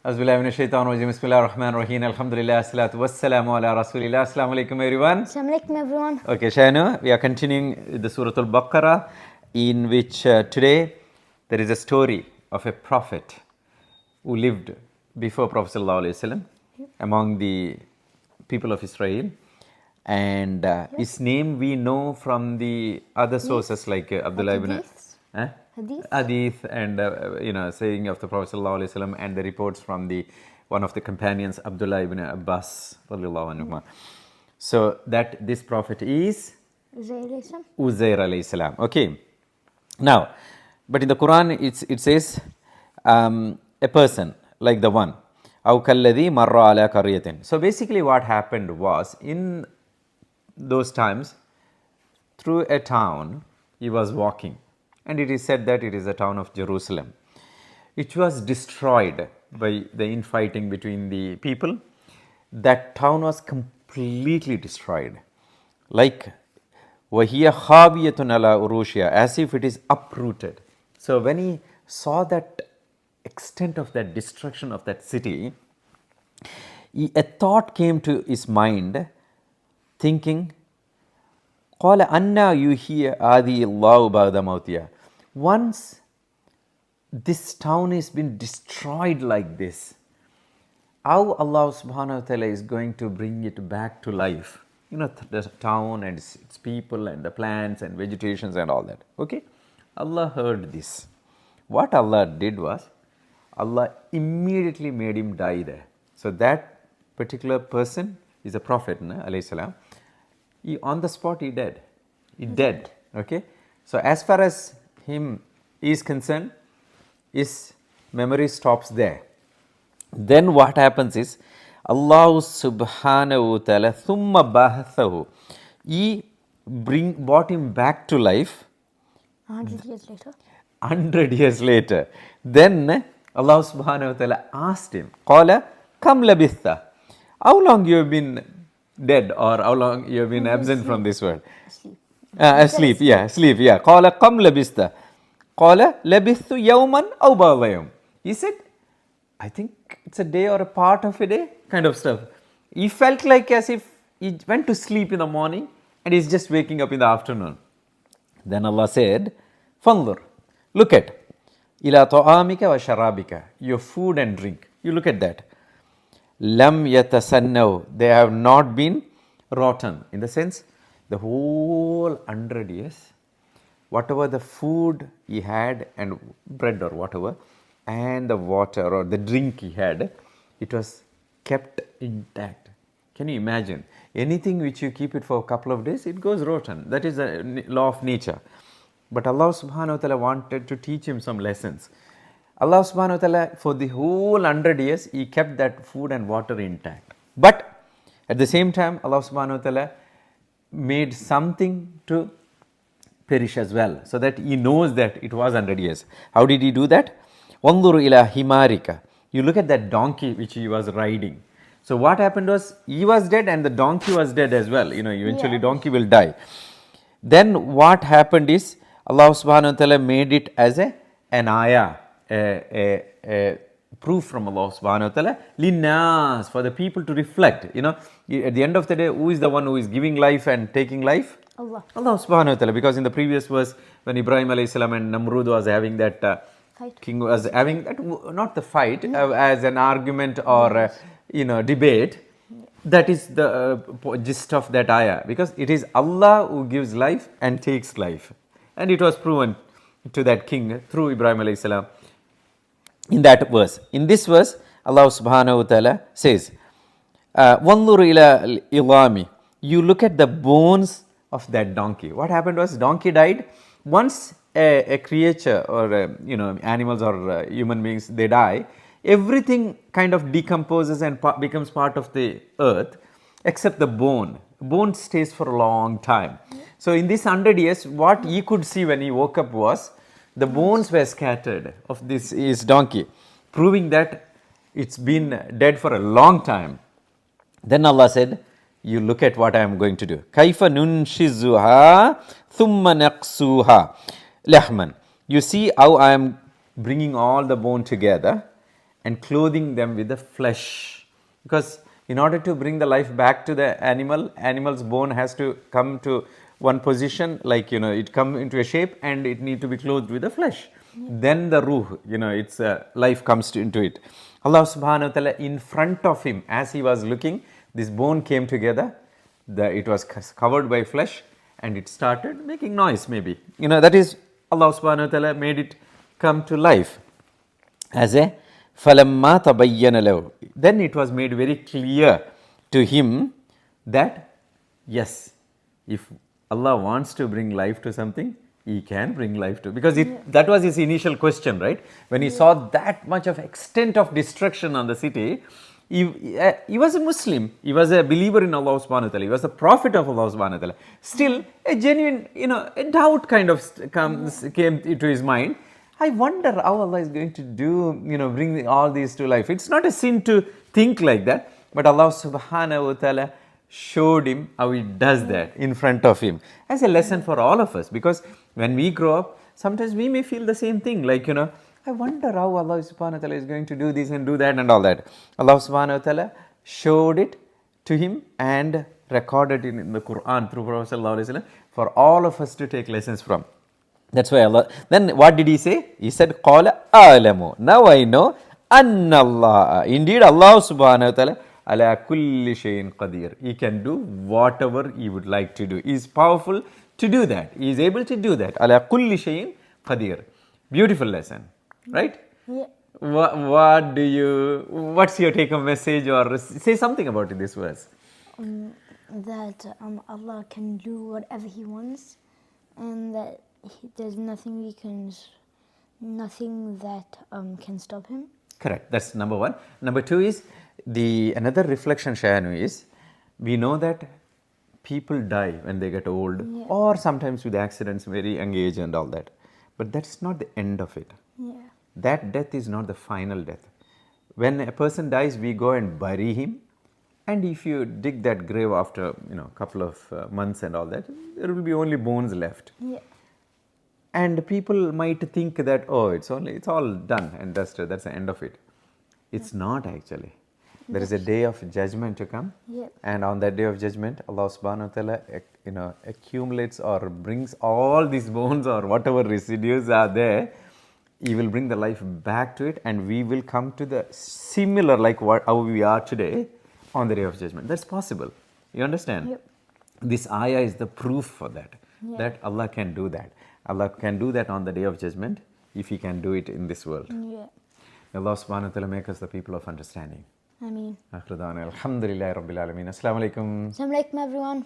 Auzubillahi minash shaitanir rajim. Bismillahir rahmanir rahim. Alhamdulillah, salatu wassalamu ala rasulillah. Assalamu alaikum everyone. Assalamu alaikum everyone. Okay, Shahinu, we are continuing the Surah Al-Baqara, in which today there is a story of a prophet who lived before Prophet Sallallahu Alaihi Wasallam among the people of Israel, and his name we know from the other sources like Abdullah ibn Hadith and saying of the Prophet Sallallahu Alaihi Wasallam, and the reports from the one of the companions, Abdullah ibn Abbas radhiyallahu anhu. So that this prophet is Uzair alayhi salam. Okay. Now, but in the Quran it says a person like the one. أَوْ كَالَّذِي مَرَّ عَلَى قَرْيَةٍ. So basically what happened was, in those times, through a town he was walking, and it is said that it is the town of Jerusalem. It was destroyed by the infighting between the people. That town was completely destroyed, like وَهِيَ خَابِيَةٌ عَلَى أُرُوشِهَا, as if it is uprooted. So when he saw that extent of that destruction of that city, a thought came to his mind, thinking, قَالَ أَنَّا يُحْيِي هَٰذِهِ اللَّهُ بَعْدَ مَوْتِهَا. Once this town has been destroyed like this, how Allah subhanahu wa ta'ala is going to bring it back to life? The town and its people and the plants and vegetations and all that. Okay? Allah heard this. What Allah did was, Allah immediately made him die there. So that particular person is a prophet, alayhi salam. On the spot he died. He dead. Okay? So as far as him is concerned, his memory stops there. Then what happens is, Allah subhanahu wa ta'ala thumma bahathahu, he brought him back to life 100 years later. 100 years later. Then Allah subhanahu wa ta'ala asked him, Qala kam labitha, how long you have been dead, or how long you have been absent from this world? Asleep. Sleep. Qala kam labitha, Qala labithu yawman aw ba'da yawm. He said, I think it's a day or a part of a day, kind of stuff. He felt like as if he went to sleep in the morning and he's just waking up in the afternoon. Then Allah said, Fanzur, look at, ila ta'amika wa sharabika, your food and drink. You look at that. Lam yatasannaw, they have not been rotten. In the sense, the whole 100 years, whatever the food he had and bread or whatever, and the water or the drink he had, it was kept intact. Can you imagine? Anything which you keep it for a couple of days, it goes rotten. That is the law of nature. But Allah subhanahu wa ta'ala wanted to teach him some lessons. Allah subhanahu wa ta'ala, for the whole 100 years, he kept that food and water intact. But at the same time, Allah subhanahu wa ta'ala made something to perish as well, so that he knows that it was 100 years. How did he do that? Wanduru ila himarika. You look at that donkey which he was riding. So what happened was, he was dead and the donkey was dead as well. Eventually donkey will die. Then what happened is, Allah subhanahu wa ta'ala made it as an ayah, a proof from Allah subhanahu wa ta'ala, linnas, for the people to reflect. At the end of the day, who is the one who is giving life and taking life? Allah subhanahu wa ta'ala. Because in the previous verse, when Ibrahim alayhi salam and Namrud was having that king was having that, not the fight, as an argument or debate. That is the gist of that ayah, because it is Allah who gives life and takes life, and it was proven to that king through Ibrahim alayhi salam in that verse. In this verse, Allah subhanahu wa ta'ala says, Wanzur ila ilami, you look at the bones of that donkey. What happened was, donkey died. Once a creature or animals or human beings, they die, everything kind of decomposes and becomes part of the earth, except the bone. Bone stays for a long time. So in this 100 years, what he could see when he woke up was, the bones were scattered of his donkey, proving that it's been dead for a long time. Then Allah said, you look at what I am going to do. Kaifa nunshizuha thumma naqsuha lahman. You see how I am bringing all the bone together, and clothing them with the flesh. Because in order to bring the life back to the animal's bone has to come to one position, like, it come into a shape and it need to be clothed with the flesh. Then the ruh, its life comes into it. Allah subhanahu wa ta'ala, in front of him, as he was looking, this bone came together, it was covered by flesh, and it started making noise, maybe. That is, Allah subhanahu wa ta'ala made it come to life as a falamma tabayyana lahu. Then it was made very clear to him that yes, if Allah wants to bring life to something, He can bring life to, because that was his initial question, right? When he saw that much of extent of destruction on the city, he was a Muslim, he was a believer in Allah subhanahu wa ta'ala, he was a prophet of Allah subhanahu wa ta'ala. Still, a genuine, a doubt kind of came into his mind. I wonder how Allah is going to do, bring all these to life. It's not a sin to think like that, but Allah subhanahu wa ta'ala showed him how he does that in front of him as a lesson for all of us. Because when we grow up, sometimes we may feel the same thing, like, I wonder how Allah subhanahu wa ta'ala is going to do this and do that and all that. Allah subhanahu wa ta'ala showed it to him and recorded it in the Quran through Prophet sallallahu alaihi wasallam for all of us to take lessons from. That's why Allah, then what did he say? He said, Qala a'lamu. Now I know, anna Allah, indeed Allah subhanahu wa ta'ala, ala kulli shayin qadir. He can do whatever he would like to do. He is powerful to do that. He is able to do that. Ala kulli shayin qadir. Beautiful lesson, right? Yeah. What's your take home message, or say something about this verse? That Allah can do whatever He wants, and that there's nothing that can stop Him. Correct. That's number one. Number two is, another reflection, Shayanu, is we know that people die when they get old, or sometimes with accidents, very young age and all that. But that's not the end of it. Yeah. That death is not the final death. When a person dies, we go and bury him. And if you dig that grave after, a couple of months and all that, there will be only bones left. Yeah. And people might think that, oh, it's all done and dusted, that's the end of it. It's not actually. There is a day of judgment to come. Yep. And on that day of judgment, Allah subhanahu wa ta'ala, accumulates or brings all these bones or whatever residues are there. He will bring the life back to it, and we will come to the similar, like how we are today on the day of judgment. That's possible. You understand? Yep. This ayah is the proof for that, that Allah can do that. Allah can do that on the day of judgment if He can do it in this world. Yeah. Allah subhanahu wa ta'ala make us the people of understanding. I mean. Alhamdulillah Rabbil Alameen. Assalamu alaikum. Assalamu alaikum, everyone.